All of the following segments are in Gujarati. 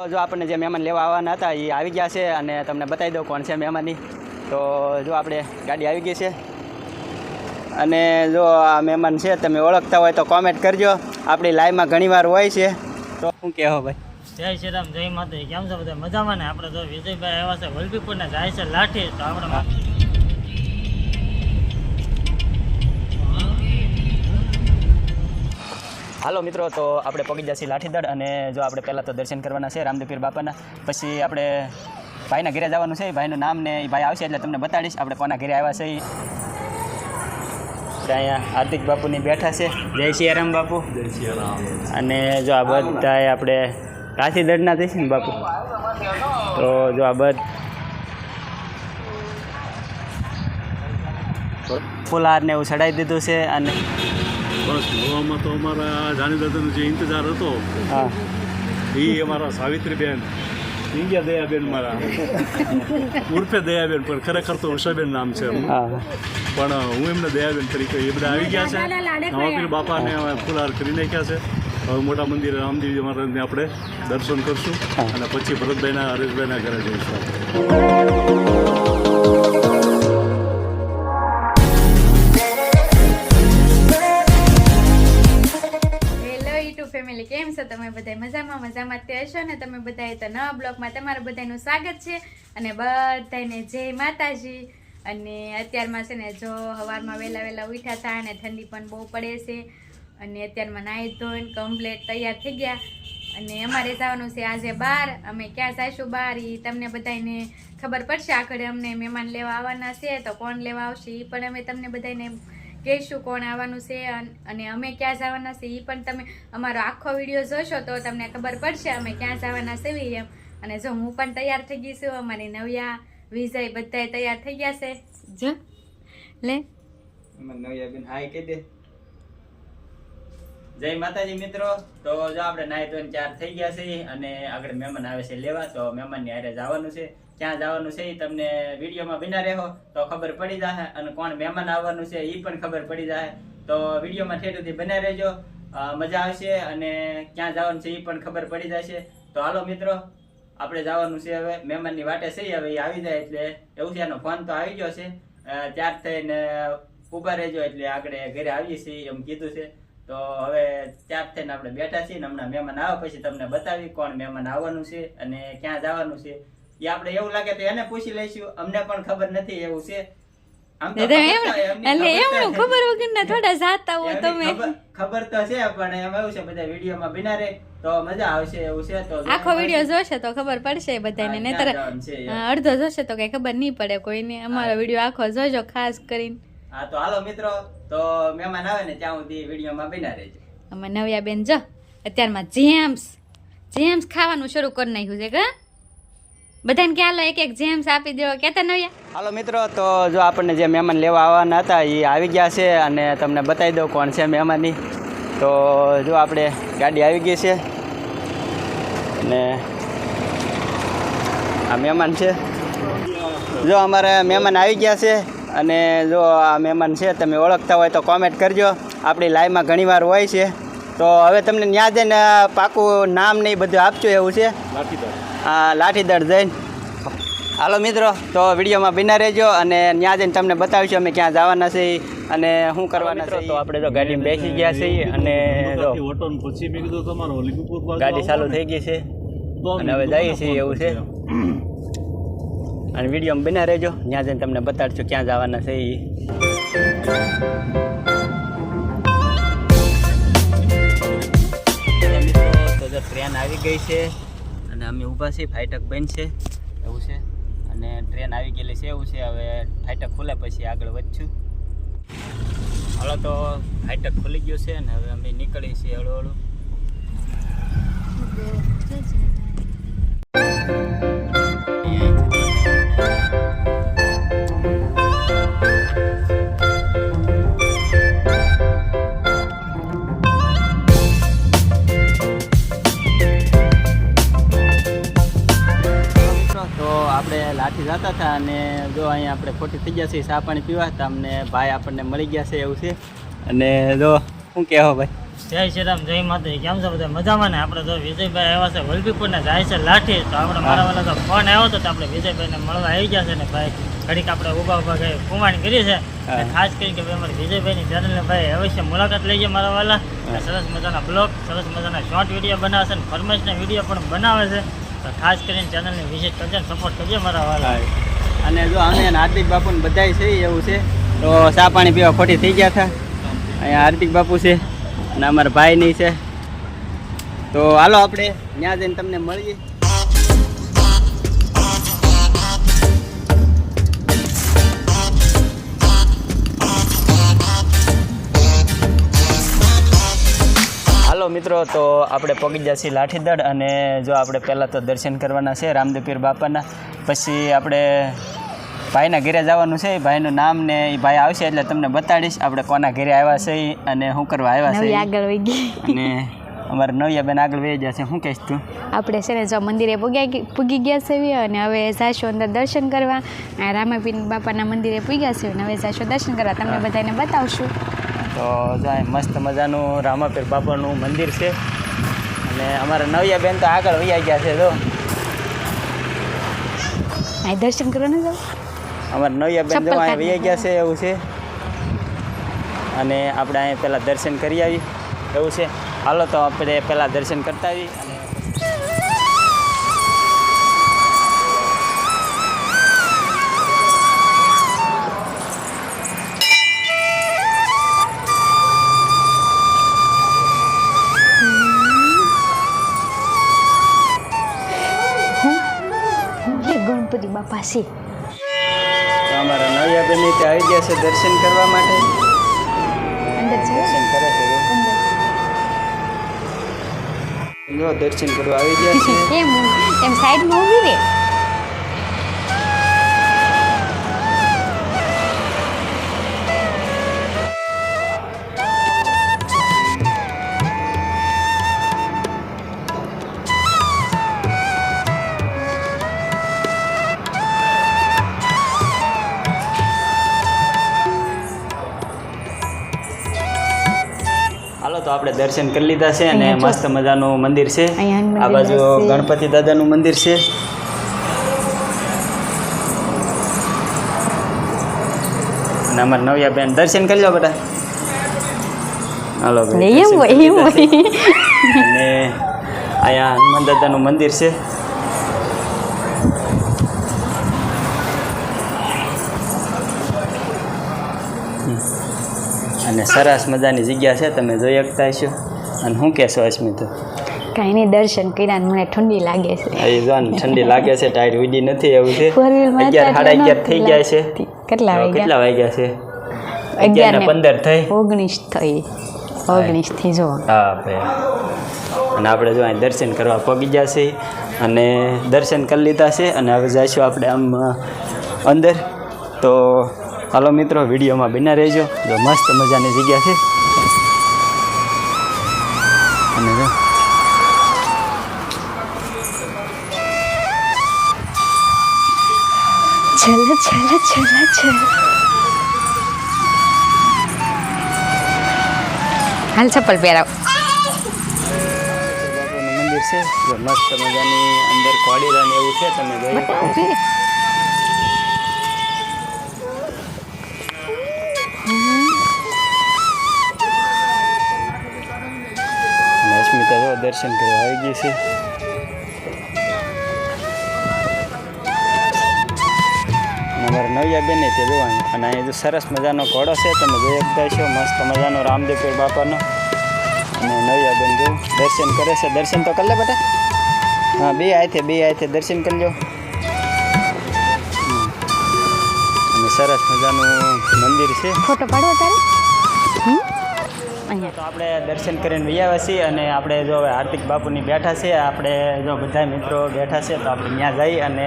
જો આપણને જે મહેમાન લેવા આવવાના હતા એ આવી ગયા છે અને તમને બતાવી દઉં કોણ છે મહેમાનની. તો જો આપણે ગાડી આવી ગઈ છે અને જો આ મહેમાન છે તમે ઓળખતા હોય તો કોમેન્ટ કરજો. આપણી લાઈવમાં ઘણીવાર હોય છે. તો શું કહેવો ભાઈ? જય શ્રી રામ, જય માતા. કેમ છો બધા? મજામાં ને? આપણે તો વિજયભાઈ આવ્યા છે વલભીપુરને, જાય છે લાઠી. તો આપણે હાલો મિત્રો, તો આપણે પગી જશે લાઠીદળ અને જો આપણે પહેલાં તો દર્શન કરવાના છે રામદેવપીર બાપાના. પછી આપણે ભાઈના ઘરે જવાનું છે. ભાઈનું નામ ને એ ભાઈ આવશે એટલે તમને બતાડીશ આપણે કોના ઘરે આવ્યા છે. અહીંયા હાર્દિક બાપુની બેઠા છે. જય સિયારામ બાપુ. જય સિયારામ. અને જો આ બધા આપણે કાશીદળના થઈશ ને બાપુ. તો જો આ ફૂલહાર ને એવું ચડાવી દીધું છે. અને બસ જોવામાં તો અમારા જાણીદાદાનો જે ઇંતજાર હતો હા એ અમારા સાવિત્રીબેન ઈંગ્યા દયાબેન મારા ઉર્ફે દયાબેન, પણ ખરેખર તો ઉષાબેન નામ છે એમનું. હા પણ હું એમને દયાબેન તરીકે એ બધા આવી ગયા છે. નવાપીર બાપાને ફૂલહાર કરી નાખ્યા છે. હવે મોટા મંદિરે રામદેવજી મહારાજને આપણે દર્શન કરશું અને પછી ભરતભાઈના હરેશભાઈના ઘરે જઈશું. ફેમિલી, કેમ છો તમે બધા? મજામાં તે હશો ને? તમે બધાએ તો નવા બ્લોગમાં તમારું બધાનું સ્વાગત છે અને બધાને જય માતાજી. અને અત્યારમાં છે ને જો સવારમાં વહેલા ઉઠ્યા હતા અને ઠંડી પણ બહુ પડે છે અને અત્યારમાં નાહી ધોઈને કમ્પ્લેટ તૈયાર થઈ ગયા અને અમારે જવાનું છે આજે બહાર. અમે ક્યાં જઈશું બહાર એ તમને બધાને ખબર પડશે. આગળ અમને મહેમાન લેવા આવવાના છે તો કોણ લેવા આવશે એ પણ અમે તમને બધાને કહીશું કોણ આવવાનું છે અને અમે ક્યાં જવાના છે એ પણ તમે અમારો આખો વિડીયો જોશો તો તમને ખબર પડશે અમે ક્યાં જવાના છે એમ. અને જો હું પણ તૈયાર થઈ ગઈ છું, અમારી નવ્યા વિજય બધાય તૈયાર થઈ ગયા છે. જો લે નવ્યાબેન હાય કહી દે. જય માતાજી મિત્રો. તો જો આપણે નાહી ધોઈને ચાર થઈ ગયા છે અને આગળ મહેમાન આવે છે લેવા. તો મહેમાનની હારે જવાનું છે. ક્યાં જવાનું છે એ તમને વિડીયોમાં બિના રહો તો ખબર પડી જાય અને કોણ મહેમાન આવવાનું છે એ પણ ખબર પડી જાય. તો વિડીયોમાં ઠેઠ સુધી બના રહેજો, મજા આવશે અને ક્યાં જવાનું છે એ પણ ખબર પડી જશે. તો હાલો મિત્રો, આપણે જવાનું છે હવે. મહેમાનની વાટે છે હવે, એ આવી જાય એટલે એવું છે. એનો ફોન તો આવી ગયો છે, ત્યાર થઈને ઊભા રહેજો એટલે આગળ ઘરે આવીએ છીએ એમ કીધું છે. તો હવે ત્યાર થઈને આપણે બેઠા છીએ ને હમણાં મહેમાન આવે પછી તમને બતાવી કોણ મહેમાન આવવાનું છે અને ક્યાં જવાનું છે. એ આપણે એવું લાગે તો એને પૂછી લઈશું, અમને પણ ખબર નથી એવું છે. આમ તો ખબર વગરના થોડા જાતા હો તમે. ખબર તો છે પણ એમ એવું છે બધા વિડીયોમાં બિના રહે તો મજા આવશે એવું છે. તો આખો વિડીયો જોશે તો ખબર પડશે બધાને, નહીતર અડધો જોશે તો કઈ ખબર નહીં પડે કોઈને. અમારો વિડીયો આખો જોજો ખાસ કરીને. હા તો હાલો મિત્રો, તો મહેમાન આવે ને ત્યાં સુધી વિડીયોમાં બિના રહેજો. અમે નવ્યા બેન જો અત્યારમાં જેમ્સ ખાવાનું શરૂ કરી નાખ્યું છે. કા બધાને ક્યાં એક એક જેમ્સ આપી દેવો કેતા નવ્યા. હાલો મિત્રો, તો જો આપણને જે મહેમાન લેવા આવવાના હતા એ આવી ગયા છે અને તમને બતાવી દઉં કોણ છે મહેમાનની. તો જો આપણે ગાડી આવી ગઈ છે અને આ મહેમાન છે. જો અમારે મહેમાન આવી ગયા છે અને જો આ મહેમાન છે તમે ઓળખતા હોય તો કોમેન્ટ કરજો. આપણી લાઈવમાં ઘણીવાર હોય છે. તો હવે તમને ત્યાં જઈને પાકું નામ ને એ બધું આપજો એવું છે. હા, લાઠીદળ જઈને. હાલો મિત્રો, તો વિડીયોમાં બિના રહેજો અને ત્યાં જઈને તમને બતાવીશું અમે ક્યાં જવાના છે અને શું કરવાના છે. તો આપણે તો ગાડીમાં બેસી ગયા છીએ અને ગાડી ચાલુ થઈ ગઈ છે અને હવે જઈએ છીએ એવું છે. અને વિડીયોમાં બિના રહેજો, ત્યાં જઈને તમને બતાડશું ક્યાં જવાના છે એ. તો જો ટ્રેન આવી ગઈ છે અને અમે ઊભા છીએ. ફાટક બંધ છે એવું છે અને ટ્રેન આવી ગયેલી છે એવું છે. હવે ફાટક ખુલે પછી આગળ વધશું. હાલો તો ફાટક ખુલી ગયું છે અને હવે અમે નીકળી છીએ હળવું. આપણે લાઠી જતા હતા અને જો અહીંયા આપણે ખોટી થઈ ગયા છે ચા પાણી પીવા હતા. અમને ભાઈ આપણને મળી ગયા છે એવું છે. અને જો શું કહેવો ભાઈ? જય શ્રી રામ, જય માતાજી. કેમ છો બધા મજામાં ને? આપણે તો વિજયભાઈ આવ્યા છે વલભીપુરને જાય છે લાઠી. તો આપણે મારા વાળા તો ફોન આવ્યો હતો તો આપણે વિજયભાઈને મળવા આવી ગયા છે ને ભાઈ ઘડીક આપણે ઊભા ગઈ કુમાણી કરી છે. ખાસ કરીને કે ભાઈ અમારે વિજયભાઈની ચેનલને ભાઈ અવશ્ય મુલાકાત લઈ જાય મારા વાલા. સરસ મજાના બ્લોગ, સરસ મજાના શોર્ટ વિડીયો બનાવે છે અને ફરમાઈશના વિડીયો પણ બનાવે છે. તો ખાસ કરીને ચેનલને વિઝિટ કરજો ને સપોર્ટ કરજો મારા વાલા. અને જો અમે હાર્દિક બાપુને બધાય છે એવું છે. તો ચા પાણી પીવા ખોટી થઈ ગયા હતા. અહીંયા હાર્દિક બાપુ છે અને અમારા ભાઈ નહીં છે. તો હાલો આપણે ત્યાં જઈને તમને મળીએ. હાલો મિત્રો, તો આપણે પગી ગયા છીએ લાઠીદળ અને જો આપણે પહેલાં તો દર્શન કરવાના છે રામદેવ પીર બાપાના. પછી આપણે ભાઈના ઘરે જવાનું છે. ભાઈનું નામ ને એ ભાઈ આવશે એટલે તમને બતાડીશ આપણે કોના ઘરે આવ્યા છે અને શું કરવા આવ્યા છે. આગળ વહી ગઈ અને અમારે નવિયા બેન આગળ વહી જશે. શું કહીશ તું? આપણે છે ને જો મંદિરે પૂગી ગયા છે અને હવે જાશું અંદર દર્શન કરવા. આ રામાપીર બાપાના મંદિરે પૂગ્યા છે અને હવે જાશું દર્શન કરવા. તમને બધાને બતાવશું. તો જો મસ્ત મજાનું રામાપીર બાપાનું મંદિર છે અને અમારા નવિયા બેન તો આગળ વહી ગયા છે. જો આ દર્શન કરવાના જાવ. અમારા નવિયા બેન જો અહીંયા વહી ગયા છે એવું છે. અને આપણે અહીંયા પહેલાં દર્શન કરી આવી એવું છે. હાલો તો આપણે પહેલાં દર્શન કરતા આવી. ગણપતિ બાપા છે. તો અમારા નવિયા બેન ત્યાં આવી ગયા છે દર્શન કરવા માટે. અંદર દર્શન કરે છે. જો દર્શન કરવા આવી ગયા છે. કેમ એમ સાઈડમાં ઊભી રે. હાલો તો આપણે દર્શન કરી લીધા છે અને મસ્ત મજાનું મંદિર છે. અહીંયા આ બાજુ ગણપતિ દાદાનું મંદિર છે. અને અમારા નવિયા બેન દર્શન કરી લો બેટા. હાલો ભાઈ, દર્શન કરી લીધા છે. અને અહીંયા હનુમાન દાદાનું મંદિર છે. અને સરસ મજાની જગ્યા છે, તમે જોઈ શકતા હશો. અને શું કહેશો અસ્મિતા? કાંઈ નહીં, દર્શન કર્યા મને ઠંડી લાગે છે. એ જો ને ઠંડી લાગે છે, ટાઈટ ઉડી નથી એવું છે. 11 સાડા 11 થઈ ગયા છે. કેટલા વાગ્યા છે? 11:15 થઈ. 19 થઈ જો. હા ભાઈ. અને આપણે જો અહીં દર્શન કરવા પગી ગયા છે અને દર્શન કરી લીધા છે અને હવે જઈશું આપણે આમ અંદર. તો હાલો મિત્રો, વિડીયોમાં બન્યા રહેજો. જો મસ્ત મજાની જગ્યા છે. અને જો ચલો ચલો ચલો ચલો. હાલ ચપ્પલ પહેરાવ. બાપાનું મંદિર છે. જો મસ્ત મજાની અંદર કોડીલા ને એવું છે, તમે જોઈ શકો છો. અસ્મિતા જો દર્શન કરવા આવી ગઈ છે. અમારા નવિયા બેન તે જોવાનું. અને અહીં જો સરસ મજાનો ઘોડો છે, તમે જોઈ શકતા છો. મસ્ત મજાનો રામદેવ પીર બાપાનો. અને નવિયા બેન જો દર્શન કરે છે. દર્શન તો કરી લે બેટા. હા, બે આયથે દર્શન કરી લો. અને સરસ મજાનું મંદિર છે. ફોટો પાડો તારે. તો આપણે દર્શન કરીને વ્યાવ્યા છીએ અને આપણે જો હવે હાર્દિક બાપુની બેઠા છે. આપણે જો બધા મિત્રો બેઠા છે તો આપણે ત્યાં જઈ અને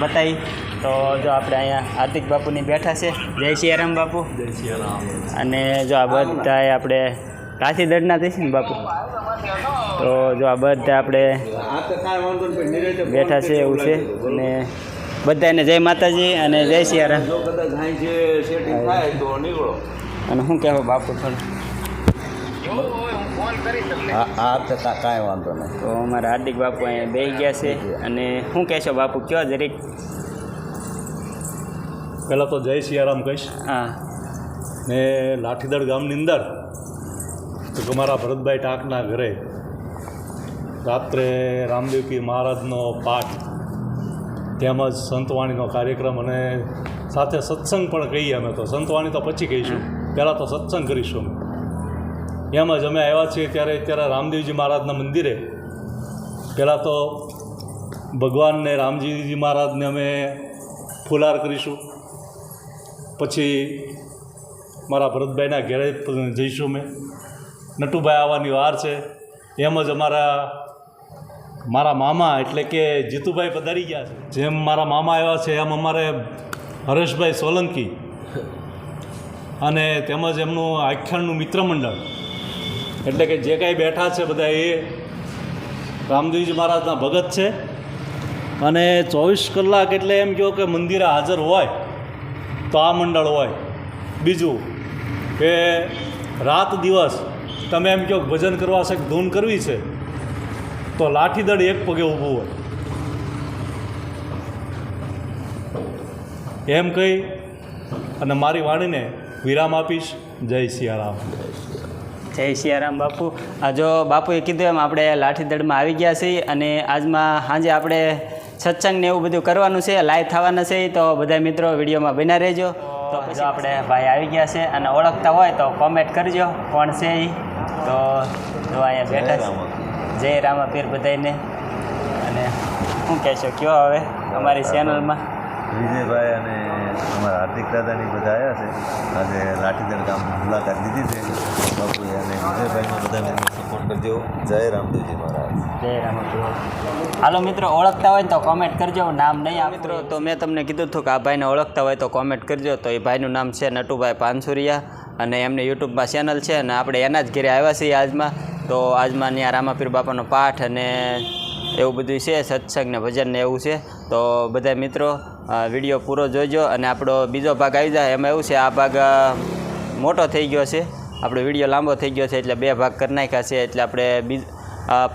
બતાવી. તો જો આપણે અહીંયા હાર્દિક બાપુની બેઠા છે. જય સિયારામ બાપુ. જય સિયારામ. અને જો આ બધા આપણે કાશીદળના થઈશું ને બાપુ. તો જો આ બધા આપણે બેઠા છે એવું છે. અને બધાને જય માતાજી અને જય સિયારામ. અને શું કહેવું બાપુ થોડું? હા કાંઈ વાંધો નહીં. તો અમારા હાર્દિક બાપુ અહીંયા બેસી ગયા છે અને શું કહેશો બાપુ કયો જરીક. પહેલાં તો જય સિયારામ કહીશ. હા ને લાઠીદળ ગામની અંદર તો અમારા ભરતભાઈ ટાંકના ઘરે રાત્રે રામદેવ પીર મહારાજનો પાઠ તેમજ સંતવાણીનો કાર્યક્રમ અને સાથે સત્સંગ પણ કહીએ અમે તો. સંતવાણી તો પછી કહીશું, પહેલાં તો સત્સંગ કરીશું અમે. એમ જ અમે આવ્યા છીએ ત્યારે રામદેવજી મહારાજના મંદિરે પહેલાં તો ભગવાનને રામજીજી મહારાજને અમે ફુલાર કરીશું. પછી મારા ભરતભાઈના ઘેરે જઈશું અમે. નટુભાઈ આવવાની વાર છે. એમ જ મારા મામા એટલે કે જીતુભાઈ પધારી ગયા છે. જેમ મારા મામા આવ્યા છે એમ અમારે હરેશભાઈ સોલંકી અને તેમજ એમનું આખ્યાનનું મિત્ર મંડળ એટલે કે જે કાંઈ બેઠા છે બધા એ રામદેવજી મહારાજના ભગત છે. અને 24 કલાક એટલે એમ કહો કે મંદિરે હાજર હોય તો આ મંડળ હોય. બીજું કે રાત દિવસ તમે એમ કહો ભજન કરવા છે, ધૂન કરવી છે તો લાઠીદળ એક પગે ઊભું હોય. એમ કહી અને મારી વાણીને વિરામ આપીશ. જય સિયારામ. જય સિયારામ બાપુ. આ જો બાપુએ કીધું એમ આપણે લાઠીદળમાં આવી ગયા છીએ અને આજમાં સાંજે આપણે સત્સંગ ને એવું બધું કરવાનું છે, લાઈવ થવાના છે. તો બધા મિત્રો વિડીયોમાં બન્યા રહેજો. તો પછી આપણે ભાઈ આવી ગયા છે અને ઓળખતા હોય તો કોમેન્ટ કરજો કોણ છે એ. તો જો અહીંયા બેઠા છે. જય રામાપીર બધાને. અને શું કહેશો કયો હવે અમારી ચેનલમાં. વિજયભાઈ અને અમારા હાર્દિક દાદાની બધા આવ્યા છે. આજે લાઠીદળ ગામની મુલાકાત લીધી છે. બાપુએ અને વિજયભાઈને બધાને સપોર્ટ કરજો. જય રામદેવજી મહારાજ. જય રામાપીર. હાલો મિત્રો, ઓળખતા હોય તો કોમેન્ટ કરજો. નામ નહીં આ મિત્રો તો મેં તમને કીધું હતું કે આ ભાઈને ઓળખતા હોય તો કોમેન્ટ કરજો. તો એ ભાઈનું નામ છે નટુભાઈ પાનસુરિયા અને એમને યુટ્યુબમાં ચેનલ છે અને આપણે એના જ ઘરે આવ્યા છીએ આજમાં. તો આજમાં ત્યાં રામાપીર બાપાનો પાઠ અને એવું બધું છે, સત્સંગ ને ભજન ને એવું છે. તો બધા મિત્રો વિડીયો પૂરો જોઈજો. અને આપણો બીજો ભાગ આવી જાય. એમાં એવું છે આ ભાગ મોટો થઈ ગયો છે, આપણો વિડીયો લાંબો થઈ ગયો છે એટલે 2 ભાગ કરી નાખ્યા છે. એટલે આપણે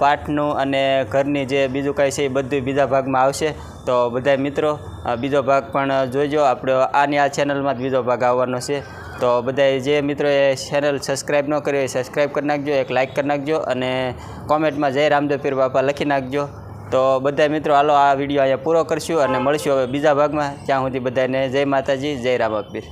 પાઠનું અને ઘરની જે બીજું કાંઈ છે એ બધું બીજા ભાગમાં આવશે. તો બધા મિત્રો બીજો ભાગ પણ જોઈજો. આપણે આ ચેનલમાં જ બીજો ભાગ આવવાનો છે. તો બધા જે મિત્રોએ ચેનલ સબસ્ક્રાઈબ ન કરી હોય સબસ્ક્રાઈબ કરી નાખજો, એક લાઇક કરી નાખજો અને કોમેન્ટમાં જય રામદેવ પીર બાપા લખી નાખજો. તો બધા મિત્રો હાલો આ વિડીયો અહીંયા પૂરો કરશું અને મળશું હવે બીજા ભાગમાં. ત્યાં સુધી બધાને જય માતાજી, જય રામાપીર.